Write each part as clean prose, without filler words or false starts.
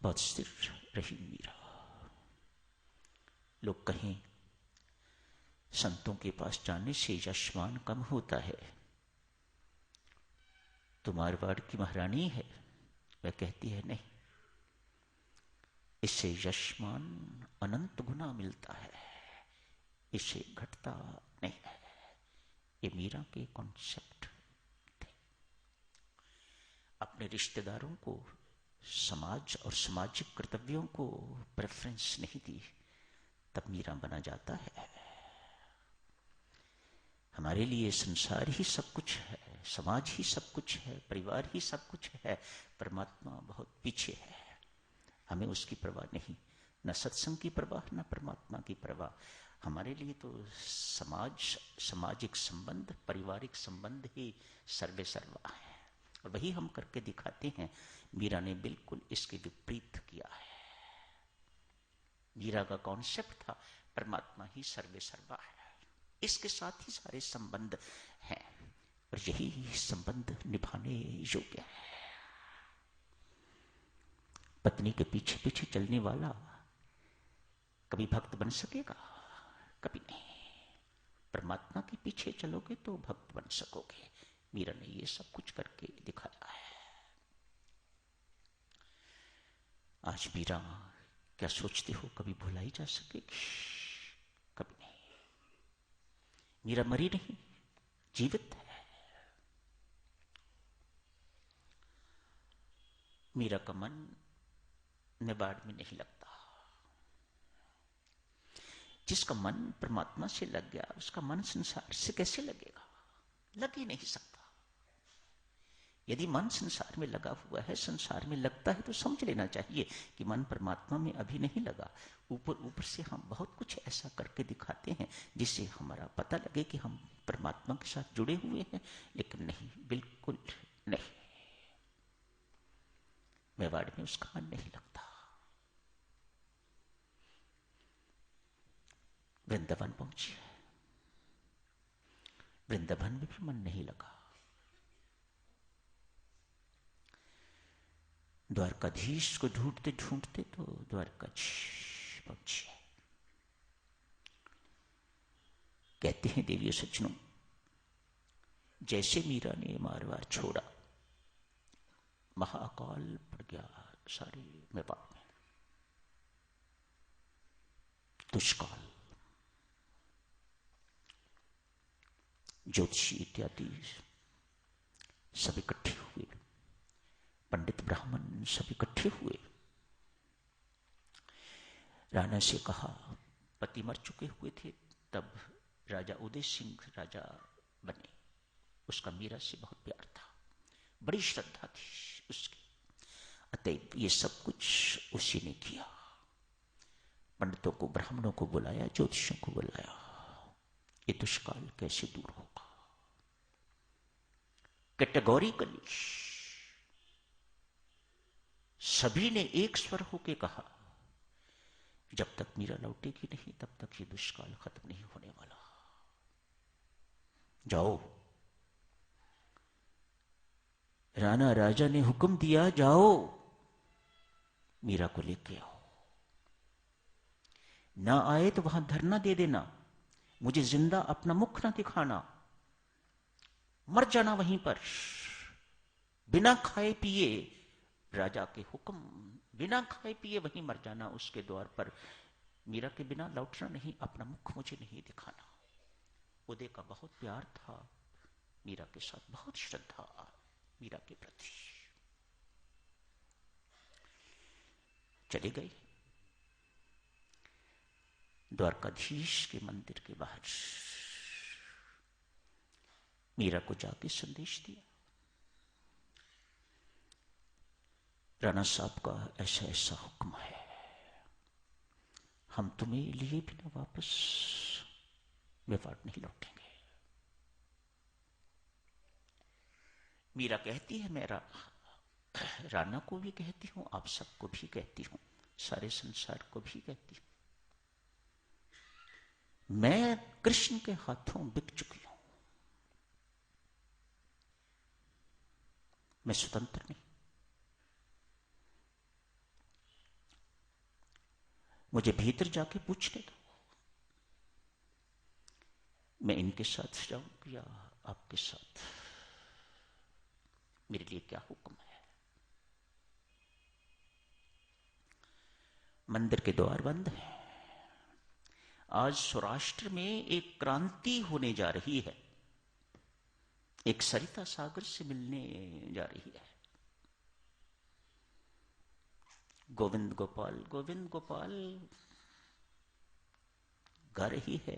बहुत स्थिर रही मीरा। लोग कहें संतों के पास जाने से यशमान कम होता है। तो मारवाड़ की महारानी है, वह कहती है नहीं, इससे यशमान अनंत गुना मिलता है, इससे घटता नहीं है। ये मीरा के कॉन्सेप्ट थे। अपने रिश्तेदारों को, समाज और सामाजिक कर्तव्यों को प्रेफरेंस नहीं दी, तब मीरा बना जाता है। हमारे लिए संसार ही सब कुछ है, समाज ही सब कुछ है, परिवार ही सब कुछ है, परमात्मा बहुत पीछे है। हमें उसकी परवाह नहीं, न सत्संग की परवाह, न परमात्मा की परवाह। हमारे लिए तो सामाजिक संबंध, पारिवारिक संबंध ही सर्वे सर्वा है, और वही हम करके दिखाते हैं। मीरा ने बिल्कुल इसके विपरीत किया है। मीरा का कॉन्सेप्ट था परमात्मा ही सर्वे सर्वा है, इसके साथ ही सारे संबंध हैं, और यही संबंध निभाने योग्य है। पत्नी के पीछे पीछे चलने वाला कभी भक्त बन सकेगा? कभी नहीं। परमात्मा के पीछे चलोगे तो भक्त बन सकोगे। मीरा ने ये सब कुछ करके दिखाया है। आज मीरा क्या सोचते हो, कभी भुलाई जा सकेगी? कभी नहीं। मीरा मरी नहीं, जीवित है। मीरा का मन मेवाड़ में नहीं लगता। जिसका मन परमात्मा से लग गया, उसका मन संसार से कैसे लगेगा? लग ही नहीं सकता। यदि मन संसार में लगा हुआ है, संसार में लगता है, तो समझ लेना चाहिए कि मन परमात्मा में अभी नहीं लगा। ऊपर ऊपर से हम बहुत कुछ ऐसा करके दिखाते हैं जिससे हमारा पता लगे कि हम परमात्मा के साथ जुड़े हुए हैं, लेकिन नहीं, बिल्कुल नहीं। मेवाड़ में उसका मन नहीं लगता। वृंदावन पहुंची है, वृंदावन में भी मन नहीं लगा। द्वारकाधीश को ढूंढते ढूंढते तो द्वारकाधीश पहुंची है। कहते हैं देवी सज्जनों, जैसे मीरा ने मारवाड़ छोड़ा, महाकाल पड़ गया सारे मेवाड़ में। दुष्काल, ज्योतिषी इत्यादि सब इकट्ठे हुए, पंडित ब्राह्मण सब इकट्ठे हुए। राणा से कहा, पति मर चुके हुए थे तब राजा उदय सिंह राजा बने, उसका मीरा से बहुत प्यार था, बड़ी श्रद्धा थी उसकी, अतएव ये सब कुछ उसी ने किया। पंडितों को, ब्राह्मणों को बुलाया, ज्योतिषियों को बुलाया। ये दुष्काल कैसे दूर होगा? कैटेगोरिकली सभी ने एक स्वर होकर कहा, जब तक मीरा लौटेगी नहीं तब तक ये दुष्काल खत्म नहीं होने वाला। जाओ, राणा राजा ने हुक्म दिया, जाओ मीरा को लेके आओ। ना आए तो वहां धरना दे देना, मुझे जिंदा अपना मुख ना दिखाना, मर जाना वहीं पर, बिना खाए पिए, राजा के हुक्म, बिना खाए पिए वहीं मर जाना उसके द्वार पर। मीरा के बिना लौटना नहीं, अपना मुख मुझे नहीं दिखाना। उदय का बहुत प्यार था मीरा के साथ, बहुत श्रद्धा मीरा के प्रति। चले गए द्वारकाधीश के मंदिर के बाहर, मीरा को जाके संदेश दिया, राणा साहब का ऐसा ऐसा हुक्म है, हम तुम्हें लिए बिना वापस मेवाड़ नहीं लौटेंगे। मीरा कहती है, मेरा राणा को भी कहती हूं, आप सबको भी कहती हूं, सारे संसार को भी कहती हूं, मैं कृष्ण के हाथों बिक चुकी हूं, मैं स्वतंत्र नहीं। मुझे भीतर जाके पूछने दो, मैं इनके साथ जाऊं या आपके साथ, मेरे लिए क्या हुक्म है। मंदिर के द्वार बंद हैं। आज सौराष्ट्र में एक क्रांति होने जा रही है, एक सरिता सागर से मिलने जा रही है। गोविंद गोपाल गा रही है,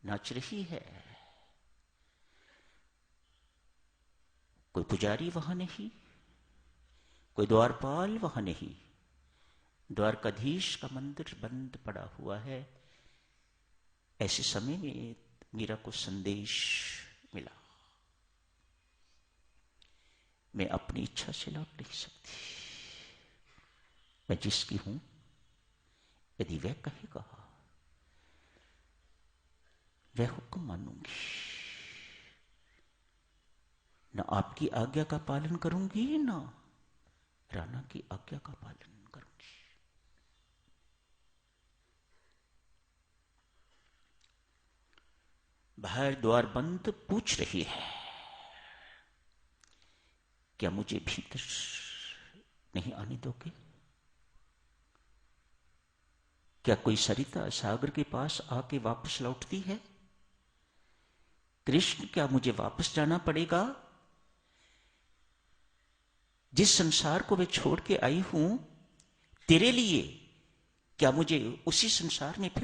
नाच रही है। कोई पुजारी वहां नहीं, कोई द्वारपाल वहां नहीं, द्वारकाधीश का मंदिर बंद पड़ा हुआ है। ऐसे समय में मीरा को संदेश मिला, मैं अपनी इच्छा से लौट नहीं सकती, मैं जिसकी हूं, यदि वह कहेगा वह हुक्म मानूंगी, न आपकी आज्ञा का पालन करूंगी, न राणा की आज्ञा का पालन करूंगी। बाहर द्वार बंद पूछ रही है, क्या मुझे भीतर नहीं आने दोगे? क्या कोई सरिता सागर के पास आके वापस लौटती है? कृष्ण, क्या मुझे वापस जाना पड़ेगा? जिस संसार को मैं छोड़ के आई हूं तेरे लिए, क्या मुझे उसी संसार में फिर